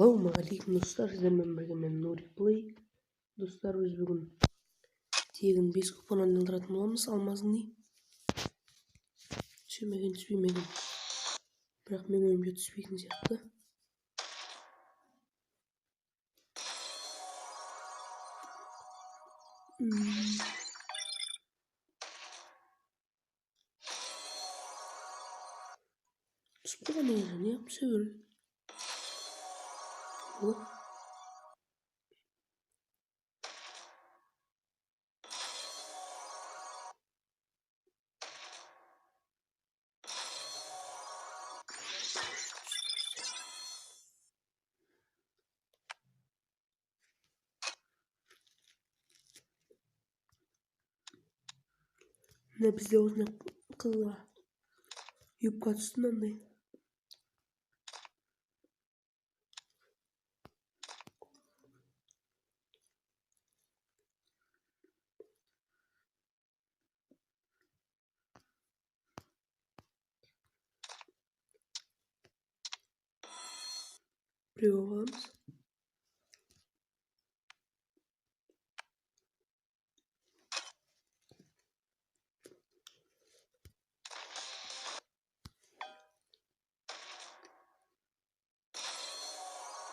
Ассалаумағалейкум достар, сіздермен бірге мен Нури Плей. Достар, біз бүгін тегін 5 купон ойналдыратын боламыз. Алмазный түспемеген. Бірақ мен ойымша түспейтін сияқты. Түсіп қалған екен, не қып түсе берді. Мына бізде осындай қызға юбка түсті мынандай. Біреу аламыз.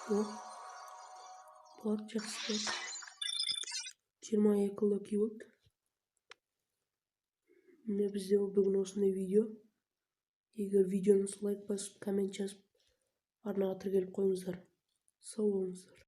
Болады, жақсы болады. 22 локи болды. Міне бізде бүгін осындай видео. Егер видеоны лайк басып, коммент жазып, арнаға тіркеліп қойыңыздар. Сау болыңыздар.